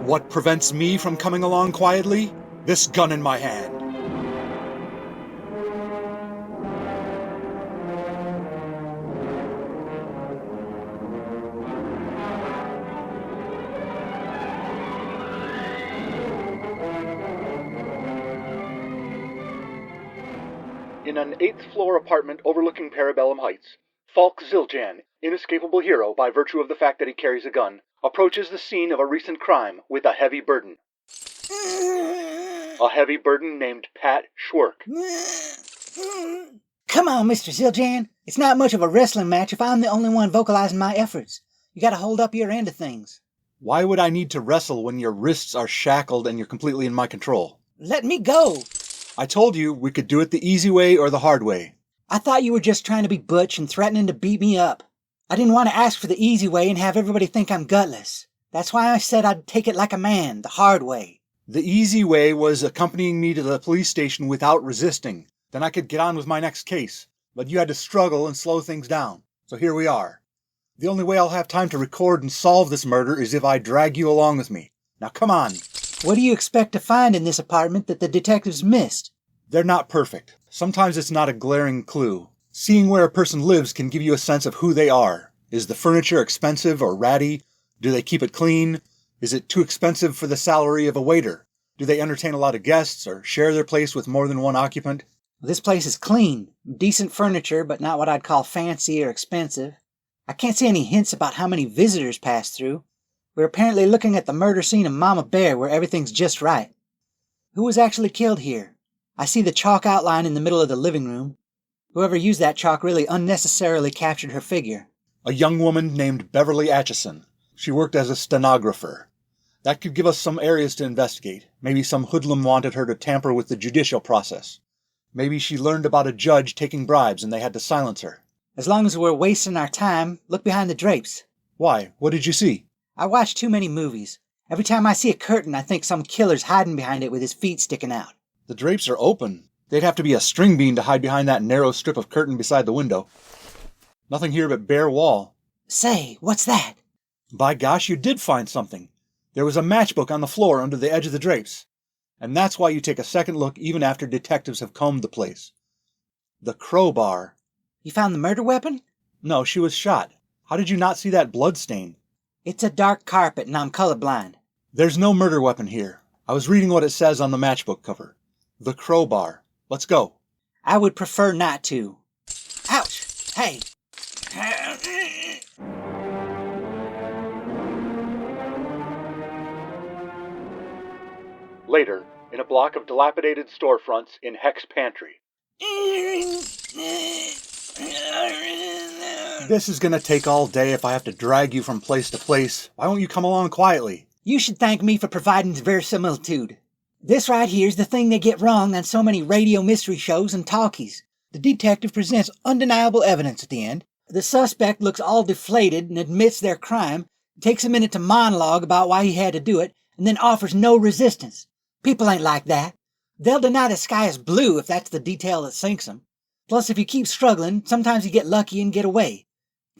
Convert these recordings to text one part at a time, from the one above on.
What prevents me from coming along quietly? This gun in my hand. In an 8th-floor apartment overlooking Parabellum Heights, Falk Zildjian, inescapable hero by virtue of the fact that he carries a gun, approaches the scene of a recent crime with a heavy burden. A heavy burden named Pat Schwerk. Come on, Mr. Zildjian. It's not much of a wrestling match if I'm the only one vocalizing my efforts. You gotta hold up your end of things. Why would I need to wrestle when your wrists are shackled and you're completely in my control? Let me go. I told you we could do it the easy way or the hard way. I thought you were just trying to be butch and threatening to beat me up. I didn't want to ask for the easy way and have everybody think I'm gutless. That's why I said I'd take it like a man, the hard way. The easy way was accompanying me to the police station without resisting. Then I could get on with my next case. But you had to struggle and slow things down. So here we are. The only way I'll have time to record and solve this murder is if I drag you along with me. Now come on. What do you expect to find in this apartment that the detectives missed? They're not perfect. Sometimes it's not a glaring clue. Seeing where a person lives can give you a sense of who they are. Is the furniture expensive or ratty? Do they keep it clean? Is it too expensive for the salary of a waiter? Do they entertain a lot of guests or share their place with more than one occupant? This place is clean. Decent furniture, but not what I'd call fancy or expensive. I can't see any hints about how many visitors pass through. We're apparently looking at the murder scene of Mama Bear where everything's just right. Who was actually killed here? I see the chalk outline in the middle of the living room. Whoever used that chalk really unnecessarily captured her figure. A young woman named Beverly Atchison. She worked as a stenographer. That could give us some areas to investigate. Maybe some hoodlum wanted her to tamper with the judicial process. Maybe she learned about a judge taking bribes and they had to silence her. As long as we're wasting our time, look behind the drapes. Why? What did you see? I watch too many movies. Every time I see a curtain, I think some killer's hiding behind it with his feet sticking out. The drapes are open. They'd have to be a string bean to hide behind that narrow strip of curtain beside the window. Nothing here but bare wall. Say, what's that? By gosh, you did find something. There was a matchbook on the floor under the edge of the drapes. And that's why you take a second look even after detectives have combed the place. The crowbar. You found the murder weapon? No, she was shot. How did you not see that blood stain? It's a dark carpet and I'm colorblind. There's no murder weapon here. I was reading what it says on the matchbook cover. The crowbar. Let's go. I would prefer not to. Ouch! Hey! Later, in a block of dilapidated storefronts in Heck's Pantry. This is gonna take all day if I have to drag you from place to place. Why won't you come along quietly? You should thank me for providing verisimilitude. This right here's the thing they get wrong on so many radio mystery shows and talkies. The detective presents undeniable evidence at the end. The suspect looks all deflated and admits their crime, takes a minute to monologue about why he had to do it, and then offers no resistance. People ain't like that. They'll deny the sky is blue if that's the detail that sinks them. Plus, if you keep struggling, sometimes you get lucky and get away.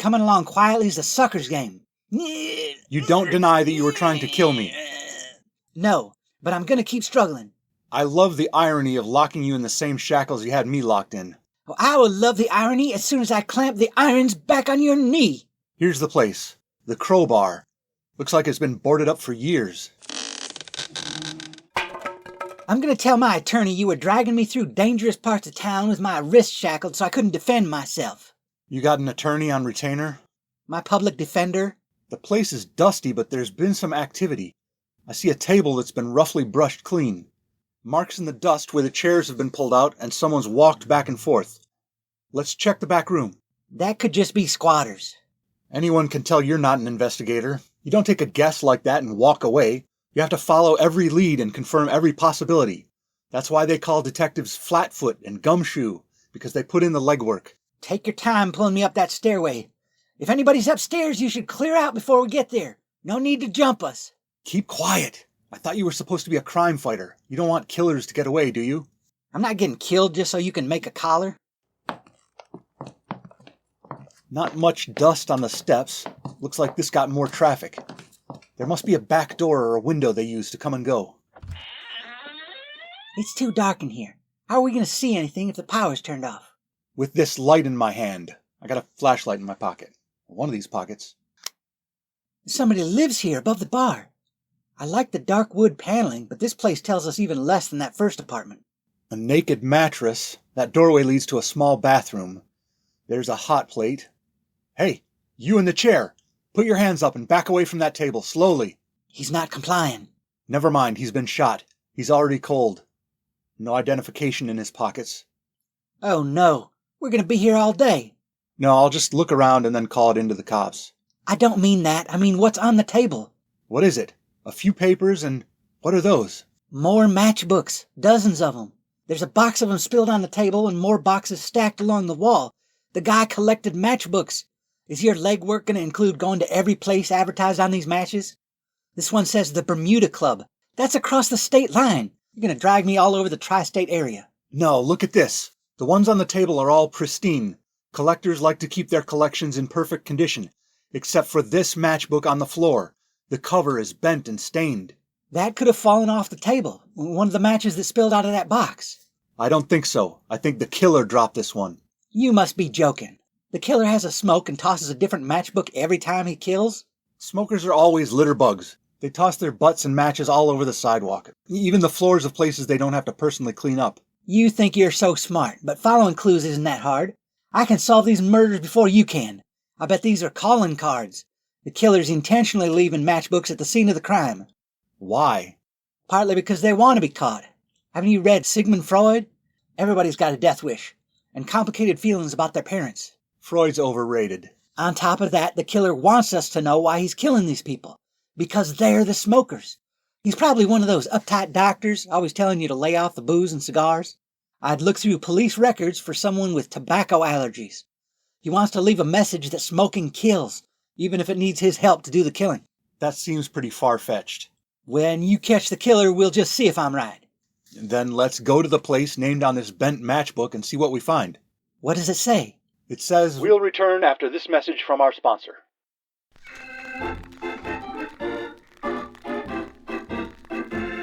Coming along quietly is a sucker's game. You don't deny that you were trying to kill me. No, but I'm gonna keep struggling. I love the irony of locking you in the same shackles you had me locked in. Well, I will love the irony as soon as I clamp the irons back on your knee. Here's the place. The crowbar. Looks like it's been boarded up for years. I'm gonna tell my attorney you were dragging me through dangerous parts of town with my wrists shackled so I couldn't defend myself. You got an attorney on retainer? My public defender? The place is dusty, but there's been some activity. I see a table that's been roughly brushed clean. Marks in the dust where the chairs have been pulled out and someone's walked back and forth. Let's check the back room. That could just be squatters. Anyone can tell you're not an investigator. You don't take a guess like that and walk away. You have to follow every lead and confirm every possibility. That's why they call detectives flatfoot and gumshoe, because they put in the legwork. Take your time pulling me up that stairway. If anybody's upstairs, you should clear out before we get there. No need to jump us. Keep quiet. I thought you were supposed to be a crime fighter. You don't want killers to get away, do you? I'm not getting killed just so you can make a collar. Not much dust on the steps. Looks like this got more traffic. There must be a back door or a window they use to come and go. It's too dark in here. How are we going to see anything if the power's turned off? With this light in my hand. I got a flashlight in my pocket. One of these pockets. Somebody lives here above the bar. I like the dark wood paneling, but this place tells us even less than that first apartment. A naked mattress. That doorway leads to a small bathroom. There's a hot plate. Hey, you in the chair. Put your hands up and back away from that table, slowly. He's not complying. Never mind, he's been shot. He's already cold. No identification in his pockets. Oh no, we're going to be here all day. No, I'll just look around and then call it into the cops. I don't mean that. I mean what's on the table. What is it? A few papers and what are those? More matchbooks. Dozens of them. There's a box of them spilled on the table and more boxes stacked along the wall. The guy collected matchbooks. Is your legwork going to include going to every place advertised on these matches? This one says the Bermuda Club. That's across the state line. You're going to drag me all over the tri-state area. No, look at this. The ones on the table are all pristine. Collectors like to keep their collections in perfect condition, except for this matchbook on the floor. The cover is bent and stained. That could have fallen off the table. One of the matches that spilled out of that box. I don't think so. I think the killer dropped this one. You must be joking. The killer has a smoke and tosses a different matchbook every time he kills? Smokers are always litter bugs. They toss their butts and matches all over the sidewalk, even the floors of places they don't have to personally clean up. You think you're so smart, but following clues isn't that hard. I can solve these murders before you can. I bet these are calling cards. The killer's intentionally leaving matchbooks at the scene of the crime. Why? Partly because they want to be caught. Haven't you read Sigmund Freud? Everybody's got a death wish, and complicated feelings about their parents. Freud's overrated. On top of that, the killer wants us to know why he's killing these people. Because they're the smokers. He's probably one of those uptight doctors, always telling you to lay off the booze and cigars. I'd look through police records for someone with tobacco allergies. He wants to leave a message that smoking kills, even if it needs his help to do the killing. That seems pretty far-fetched. When you catch the killer, we'll just see if I'm right. Then let's go to the place named on this bent matchbook and see what we find. What does it say? It says... We'll return after this message from our sponsor.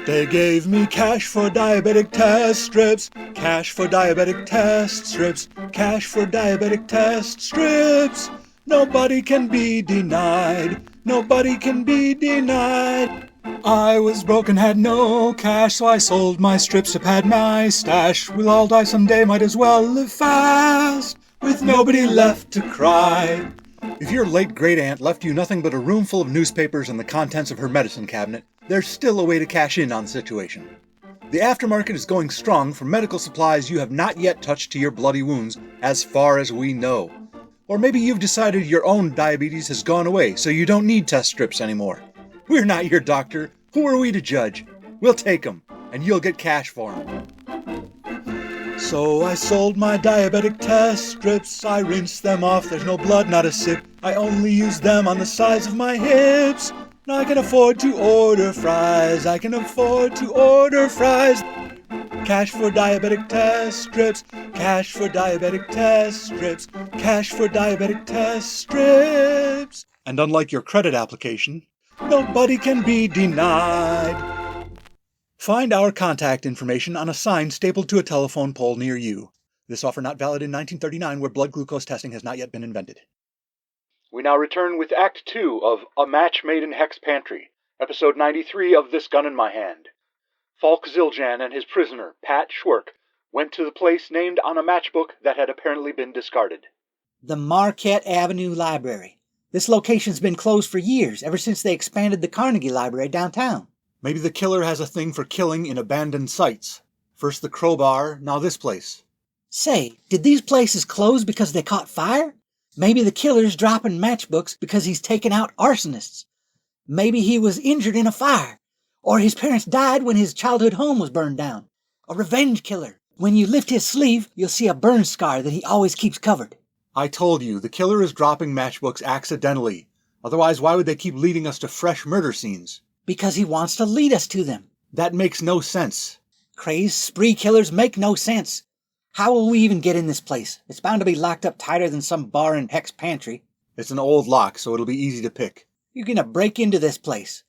They gave me cash for diabetic test strips, cash for diabetic test strips, cash for diabetic test strips. Nobody can be denied, nobody can be denied. I was broke and had no cash, so I sold my strips to pad my stash. We'll all die someday, might as well live fast, with nobody left to cry. If your late great-aunt left you nothing but a room full of newspapers and the contents of her medicine cabinet, there's still a way to cash in on the situation. The aftermarket is going strong for medical supplies you have not yet touched to your bloody wounds, as far as we know. Or maybe you've decided your own diabetes has gone away, so you don't need test strips anymore. We're not your doctor. Who are we to judge? We'll take them, and you'll get cash for them. So I sold my diabetic test strips. I rinsed them off, there's no blood, not a sip. I only used them on the sides of my hips. Now I can afford to order fries. I can afford to order fries. Cash for diabetic test strips. Cash for diabetic test strips. Cash for diabetic test strips. And unlike your credit application, nobody can be denied. Find our contact information on a sign stapled to a telephone pole near you. This offer not valid in 1939, where blood glucose testing has not yet been invented. We now return with Act 2 of A Match Made in Heck's Pantry, Episode 93 of This Gun in My Hand. Falk Zildjian and his prisoner, Pat Schwerk, went to the place named on a matchbook that had apparently been discarded. The Marquette Avenue Library. This location's been closed for years, ever since they expanded the Carnegie Library downtown. Maybe the killer has a thing for killing in abandoned sites. First the crowbar, now this place. Say, did these places close because they caught fire? Maybe the killer's dropping matchbooks because he's taken out arsonists. Maybe he was injured in a fire. Or his parents died when his childhood home was burned down. A revenge killer. When you lift his sleeve, you'll see a burn scar that he always keeps covered. I told you, the killer is dropping matchbooks accidentally. Otherwise, why would they keep leading us to fresh murder scenes? Because he wants to lead us to them. That makes no sense. Crazed spree killers make no sense. How will we even get in this place? It's bound to be locked up tighter than some bar in Heck's Pantry. It's an old lock, so it'll be easy to pick. You're gonna break into this place.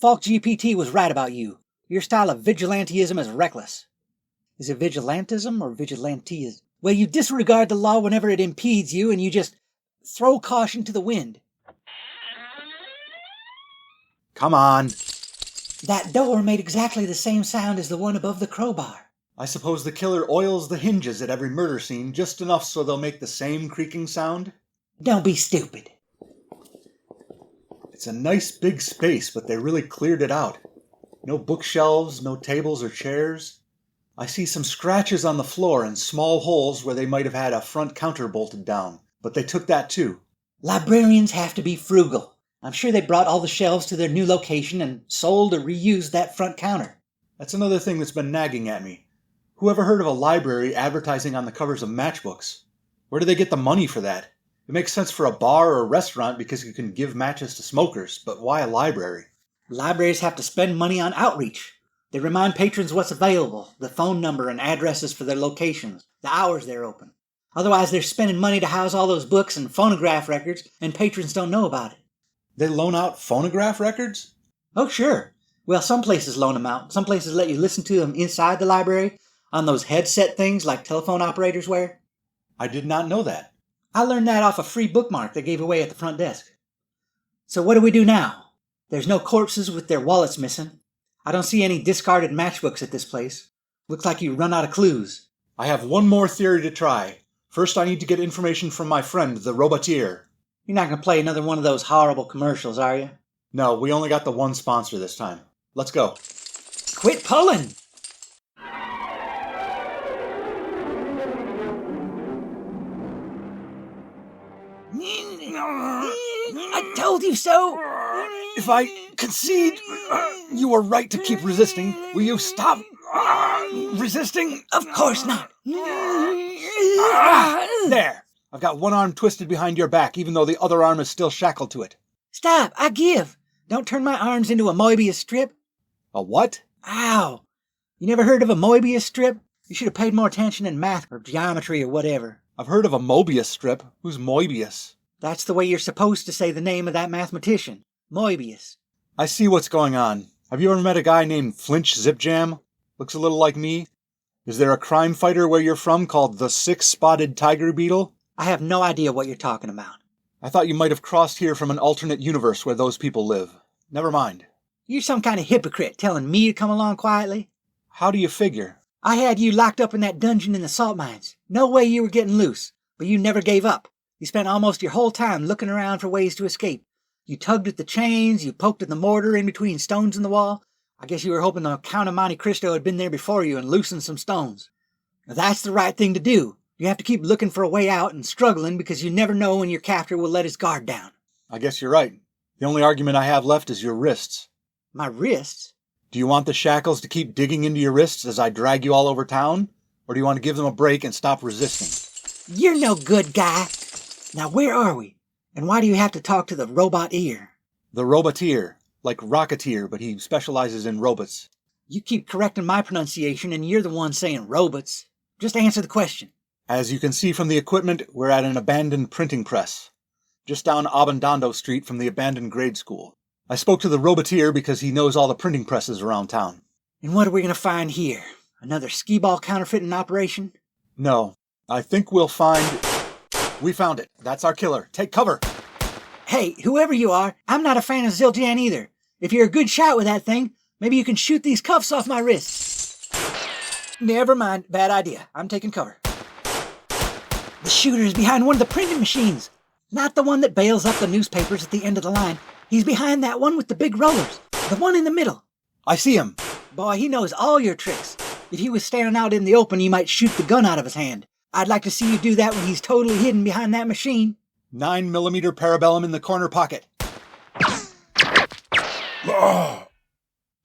Falk GPT was right about you. Your style of vigilantism is reckless. Is it vigilantism or vigilantism? Well, you disregard the law whenever it impedes you, and you just throw caution to the wind. Come on. That door made exactly the same sound as the one above the crowbar. I suppose the killer oils the hinges at every murder scene just enough so they'll make the same creaking sound? Don't be stupid. It's a nice big space, but they really cleared it out. No bookshelves, no tables or chairs. I see some scratches on the floor and small holes where they might have had a front counter bolted down, but they took that too. Librarians have to be frugal. I'm sure they brought all the shelves to their new location and sold or reused that front counter. That's another thing that's been nagging at me. Who ever heard of a library advertising on the covers of matchbooks? Where do they get the money for that? It makes sense for a bar or a restaurant because you can give matches to smokers, but why a library? Libraries have to spend money on outreach. They remind patrons what's available, the phone number and addresses for their locations, the hours they're open. Otherwise, they're spending money to house all those books and phonograph records, and patrons don't know about it. They loan out phonograph records? Oh, sure. Well, some places loan them out. Some places let you listen to them inside the library on those headset things like telephone operators wear. I did not know that. I learned that off a free bookmark they gave away at the front desk. So what do we do now? There's no corpses with their wallets missing. I don't see any discarded matchbooks at this place. Looks like you run out of clues. I have one more theory to try. First, I need to get information from my friend, the roboteer. You're not going to play another one of those horrible commercials, are you? No, we only got the one sponsor this time. Let's go. Quit pulling! I told you so! If I concede you were right to keep resisting, will you stop resisting? Of course not! There! I've got one arm twisted behind your back, even though the other arm is still shackled to it. Stop! I give! Don't turn my arms into a Moebius strip. A what? Ow! You never heard of a Moebius strip? You should have paid more attention in math or geometry or whatever. I've heard of a Mobius strip. Who's Moebius? That's the way you're supposed to say the name of that mathematician. Moebius. I see what's going on. Have you ever met a guy named Flinch Zipjam? Looks a little like me. Is there a crime fighter where you're from called the Six-Spotted Tiger Beetle? I have no idea what you're talking about. I thought you might have crossed here from an alternate universe where those people live. Never mind. You're some kind of hypocrite telling me to come along quietly. How do you figure? I had you locked up in that dungeon in the salt mines. No way you were getting loose, but you never gave up. You spent almost your whole time looking around for ways to escape. You tugged at the chains, you poked at the mortar in between stones in the wall. I guess you were hoping the Count of Monte Cristo had been there before you and loosened some stones. Now, that's the right thing to do. You have to keep looking for a way out and struggling because you never know when your captor will let his guard down. I guess you're right. The only argument I have left is your wrists. My wrists? Do you want the shackles to keep digging into your wrists as I drag you all over town? Or do you want to give them a break and stop resisting? You're no good guy. Now where are we? And why do you have to talk to the robot ear? The roboteer. Like Rocketeer, but he specializes in robots. You keep correcting my pronunciation and you're the one saying robots. Just answer the question. As you can see from the equipment, we're at an abandoned printing press, just down Abandando Street from the abandoned grade school. I spoke to the roboteer because he knows all the printing presses around town. And what are we going to find here? Another skee-ball counterfeiting operation? No, I think we'll find... We found it. That's our killer. Take cover. Hey, whoever you are, I'm not a fan of Zildjian either. If you're a good shot with that thing, maybe you can shoot these cuffs off my wrists. Never mind. Bad idea. I'm taking cover. The shooter is behind one of the printing machines. Not the one that bails up the newspapers at the end of the line. He's behind that one with the big rollers. The one in the middle. I see him. Boy, he knows all your tricks. If he was standing out in the open, you might shoot the gun out of his hand. I'd like to see you do that when he's totally hidden behind that machine. 9mm parabellum in the corner pocket.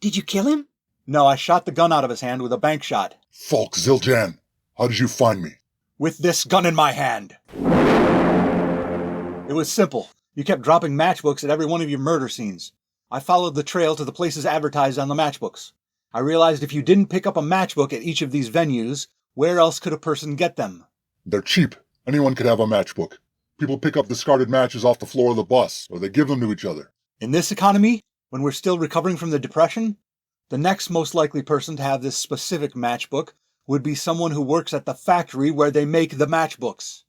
Did you kill him? No, I shot the gun out of his hand with a bank shot. Falk, Zildjian, how did you find me? With this gun in my hand. It was simple. You kept dropping matchbooks at every one of your murder scenes. I followed the trail to the places advertised on the matchbooks. I realized if you didn't pick up a matchbook at each of these venues, where else could a person get them? They're cheap. Anyone could have a matchbook. People pick up discarded matches off the floor of the bus, or they give them to each other. In this economy, When we're still recovering from the depression? The next most likely person to have this specific matchbook would be someone who works at the factory where they make the matchbooks.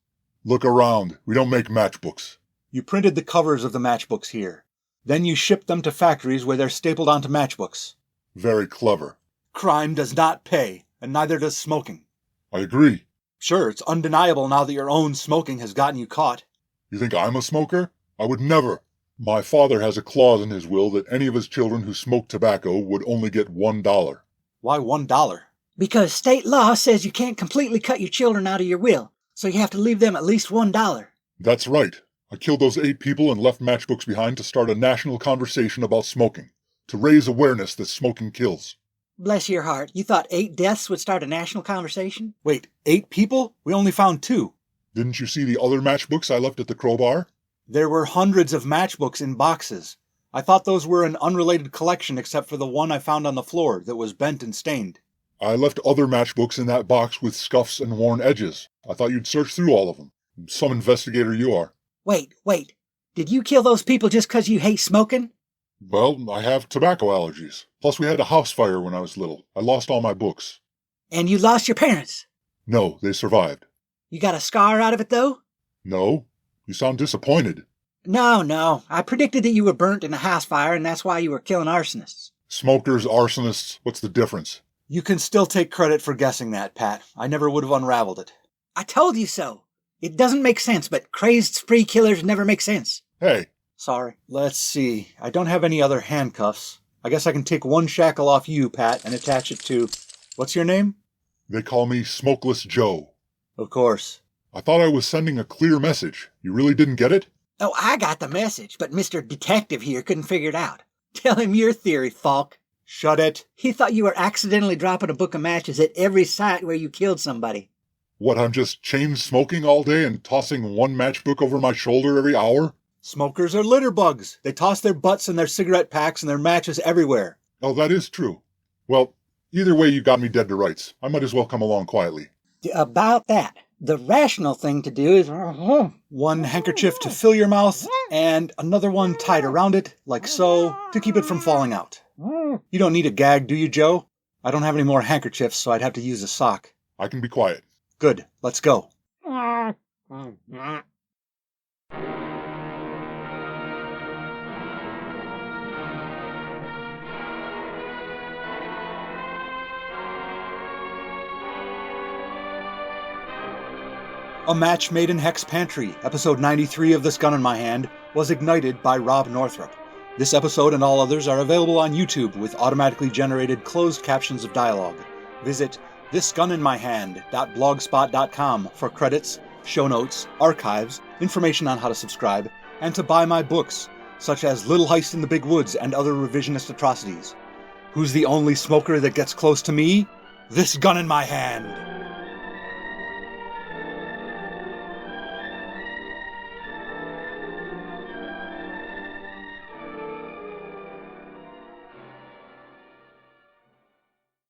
Look around. We don't make matchbooks. You printed the covers of the matchbooks here. Then you shipped them to factories where they're stapled onto matchbooks. Very clever. Crime does not pay, and neither does smoking. I agree. Sure, it's undeniable now that your own smoking has gotten you caught. You think I'm a smoker? I would never. My father has a clause in his will that any of his children who smoke tobacco would only get $1. Why $1? Because state law says you can't completely cut your children out of your will, so you have to leave them at least $1. That's right. I killed those 8 people and left matchbooks behind to start a national conversation about smoking, to raise awareness that smoking kills. Bless your heart. You thought 8 deaths would start a national conversation? Wait, 8 people? We only found 2. Didn't you see the other matchbooks I left at the crowbar? There were hundreds of matchbooks in boxes. I thought those were an unrelated collection except for the one I found on the floor that was bent and stained. I left other matchbooks in that box with scuffs and worn edges. I thought you'd search through all of them. Some investigator you are. Wait. Did you kill those people just 'cause you hate smoking? Well, I have tobacco allergies. Plus we had a house fire when I was little. I lost all my books. And you lost your parents? No, they survived. You got a scar out of it, though? No? You sound disappointed. No. I predicted that you were burnt in a house fire, and that's why you were killing arsonists. Smokers, arsonists, what's the difference? You can still take credit for guessing that, Pat. I never would have unraveled it. I told you so. It doesn't make sense, but crazed spree killers never make sense. Hey, Sorry. Let's see. I don't have any other handcuffs. I guess I can take one shackle off you, Pat, and attach it to... What's your name? they call me Smokeless Joe. Of course. I thought I was sending a clear message. You really didn't get it? Oh, I got the message, but Mr. Detective here couldn't figure it out. Tell him your theory, Falk. Shut it. He thought you were accidentally dropping a book of matches at every site where you killed somebody. What, I'm just chain smoking all day and tossing one matchbook over my shoulder every hour? Smokers are litter bugs. They toss their butts and their cigarette packs and their matches everywhere. Oh, that is true. Well, either way you got me dead to rights. I might as well come along quietly. About that, the rational thing to do is... One handkerchief to fill your mouth and another one tied around it, like so, to keep it from falling out. You don't need a gag, do you, Joe? I don't have any more handkerchiefs, so I'd have to use a sock. I can be quiet. Good. Let's go. A Match Made in Heck's Pantry, episode 93 of This Gun in My Hand, was ignited by Rob Northrup. This episode and all others are available on YouTube with automatically generated closed captions of dialogue. Visit thisguninmyhand.blogspot.com for credits, show notes, archives, information on how to subscribe, and to buy my books, such as Little Heist in the Big Woods and Other Revisionist Atrocities. Who's the only smoker that gets close to me? This gun in my hand!